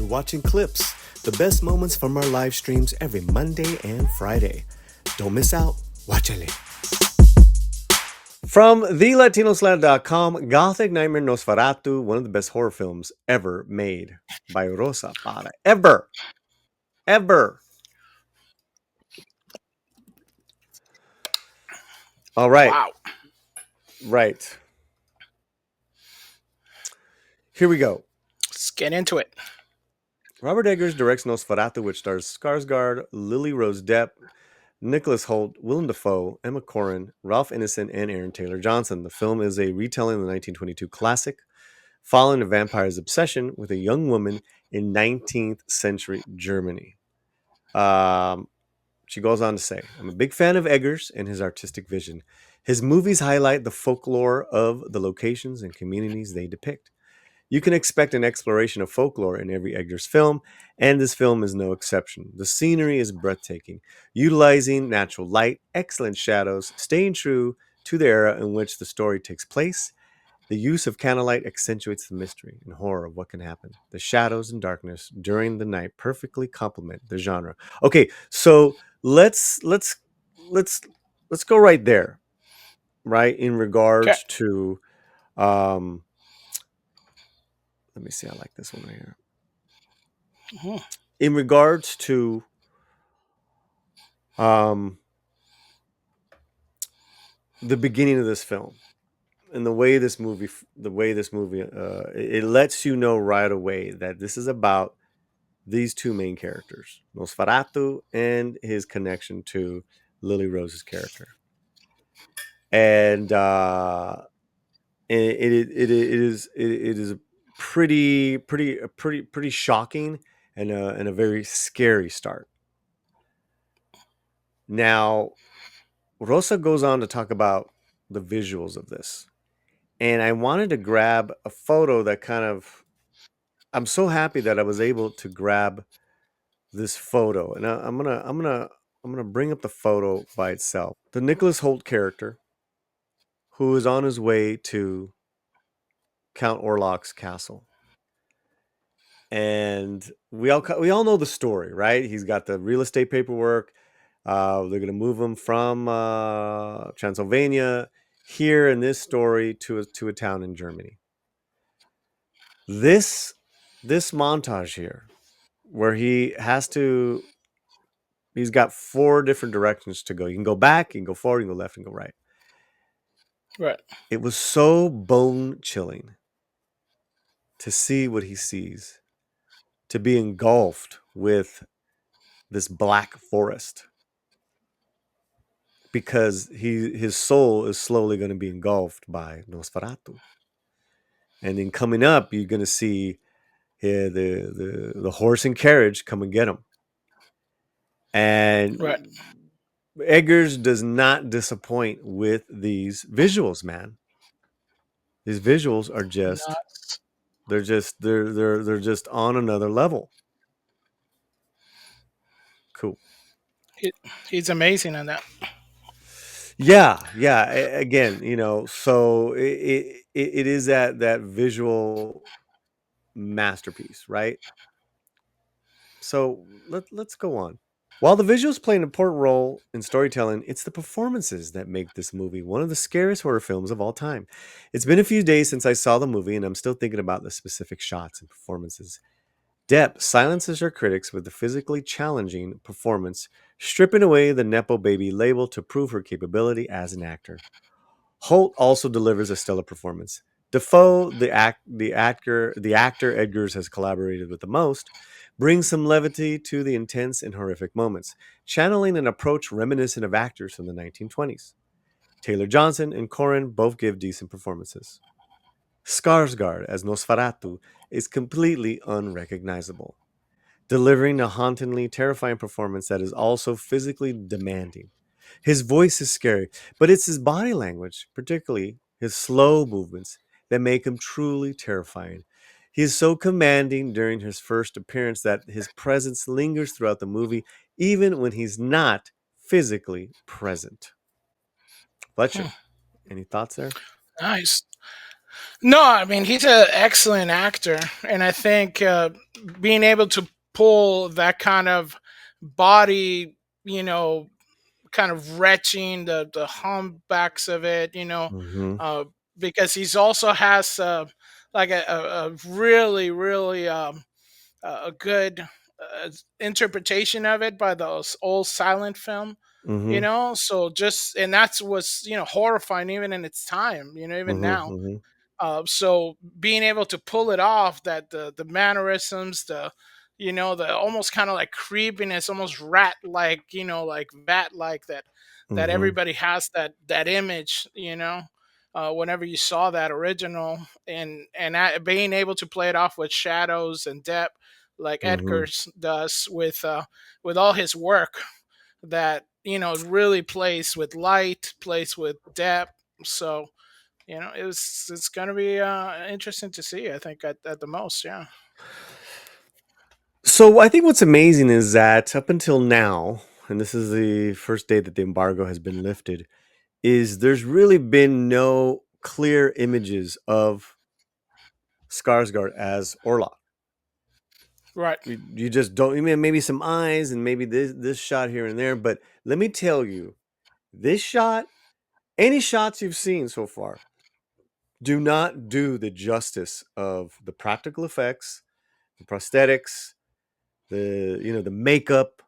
watching clips, the best moments from our live streams every Monday and Friday. Don't miss out. Watchale. From theLatinoSlant.com, Gothic Nightmare Nosferatu, one of the best horror films ever made by Rosa Para. Ever. Ever. All right. Wow. Right. Here we go. Let's get into it. Robert Eggers directs Nosferatu, which stars Skarsgård, Lily Rose Depp, Nicholas Hoult, Willem Dafoe, Emma Corrin, Ralph Ineson, and Aaron Taylor Johnson. The film is a retelling of the 1922 classic, following a vampire's obsession with a young woman in 19th century Germany. She goes on to say, I'm a big fan of Eggers and his artistic vision. His movies highlight the folklore of the locations and communities they depict. You can expect an exploration of folklore in every Eggers film, and this film is no exception. The scenery is breathtaking, utilizing natural light, excellent shadows, staying true to the era in which the story takes place. The use of candlelight accentuates the mystery and horror of what can happen. The shadows and darkness during the night perfectly complement the genre. Okay, so let's go right there, right? In Okay. regards to let me see, I like this one right here. Mhm. In regards to the beginning of this film and the way this movie it lets you know right away that this is about these two main characters, Nosferatu and his connection to Lily Rose's character. And it is pretty shocking and a very scary start. Now, Rosa goes on to talk about the visuals of this. And I wanted to grab a photo that kind of, I'm so happy that I was able to grab this photo. And I'm gonna bring up the photo by itself. The Nicholas Hoult character, who is on his way to Count Orlok's castle. And we all know the story, right? He's got the real estate paperwork. They're gonna move him from Transylvania here in this story to a town in Germany. This montage here, where he's got 4 different directions to go. You can go back, you can go forward, you can go left, and go right. Right. It was so bone chilling to see what he sees, to be engulfed with this black forest, because his soul is slowly going to be engulfed by Nosferatu. And then coming up, you're going to see the horse and carriage come and get him. And Right. Eggers does not disappoint with these visuals, man. These visuals are just Nuts. they're just on another level. Cool. He's amazing on that. Yeah. Again, so it is that visual masterpiece, right? So let's go on. While the visuals play an important role in storytelling, it's the performances that make this movie one of the scariest horror films of all time. It's been a few days since I saw the movie, and I'm still thinking about the specific shots and performances. Depp silences her critics with the physically challenging performance, stripping away the Nepo baby label to prove her capability as an actor. Holt also delivers a stellar performance. Defoe, the actor Edgars has collaborated with the most, brings some levity to the intense and horrific moments, channeling an approach reminiscent of actors from the 1920s. Taylor Johnson and Corrin both give decent performances. Skarsgård as Nosferatu is completely unrecognizable, delivering a hauntingly terrifying performance that is also physically demanding. His voice is scary, but it's his body language, particularly his slow movements, that make him truly terrifying. He is so commanding during his first appearance that his presence lingers throughout the movie, even when he's not physically present. Hmm. Fletcher, any thoughts there? Nice. No, I mean he's an excellent actor, and I think being able to pull that kind of body, you know, kind of retching the humpbacks of it, Mhm. uh, because he's also has like a really really a good interpretation of it by those old silent film, Mhm. so just and that's was horrifying even in its time, even Mhm. now. Mhm. So being able to pull it off, that the mannerisms, the almost kind of like creepiness, almost rat like, like bat like that Mhm. everybody has that image, whenever you saw that original, and being able to play it off with shadows and depth, like Mhm. Edgar's does with all his work, that really plays with light, plays with depth. So it's gonna be interesting to see. I think at the most, yeah. So I think what's amazing is that up until now, and this is the first day that the embargo has been lifted, is there's really been no clear images of Skarsgård as Orlok. Right, You just don't. I mean, maybe some eyes and maybe this shot here and there, but let me tell you, this shot, any shots you've seen so far, do not do the justice of the practical effects, the prosthetics, the makeup,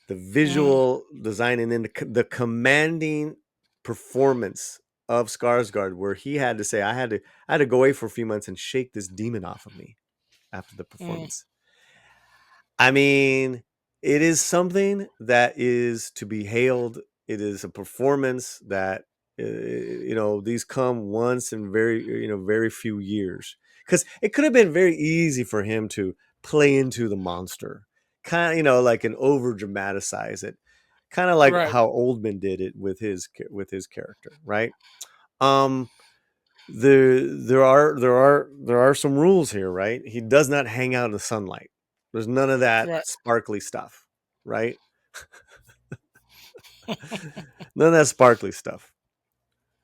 the hmm visual design, and then the commanding performance of Skarsgård, where he had to say, I had to go away for a few months and shake this demon off of me after the hmm performance." I mean, it is something that is to be hailed. It is a performance that these come once in very few years. Because it could have been very easy for him to play into the monster, kind of like an over dramatize it, kind of like right, how Oldman did it with his character, right? Um, there are some rules here, right? He does not hang out in the sunlight. There's none of that right, sparkly stuff, right? None of that sparkly stuff.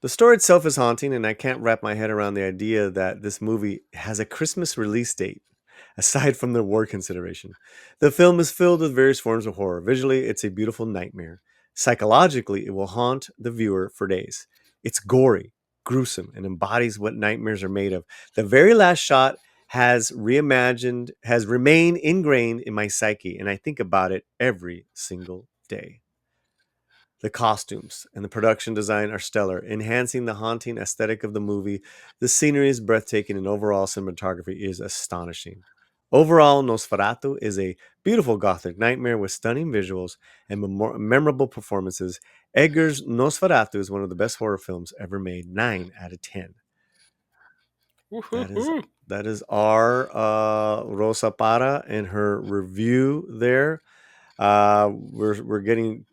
The story itself is haunting, and I can't wrap my head around the idea that this movie has a Christmas release date, aside from the war consideration. The film is filled with various forms of horror. Visually, it's a beautiful nightmare. Psychologically, it will haunt the viewer for days. It's gory, gruesome, and embodies what nightmares are made of. The very last shot has remained ingrained in my psyche, and I think about it every single day. The costumes and the production design are stellar, enhancing the haunting aesthetic of the movie. The scenery is breathtaking, and overall cinematography is astonishing. Overall, Nosferatu is a beautiful gothic nightmare with stunning visuals and memorable performances. Edgar's Nosferatu is one of the best horror films ever made. 9 out of 10. That is Woo-hoo-hoo. that is our Rosa Para and her review there. We're getting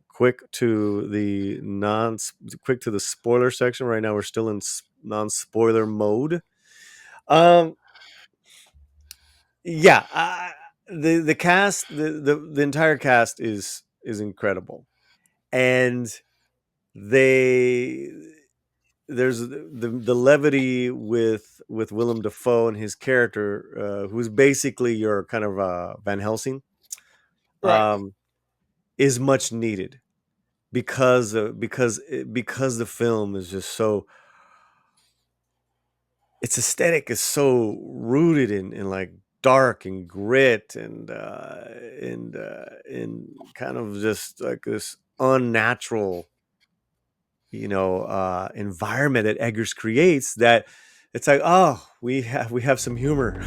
quick to the non quick to the spoiler section right now. We're still in non spoiler mode. Um, yeah, the cast, the entire cast is incredible, and they there's the levity with Willem Dafoe and his character, who's basically your kind of Van Helsing, Right, um, is much needed because the film is just so, its aesthetic is so rooted in like dark and grit and kind of just like this unnatural environment that Eggers creates, that it's like, oh, we have some humor.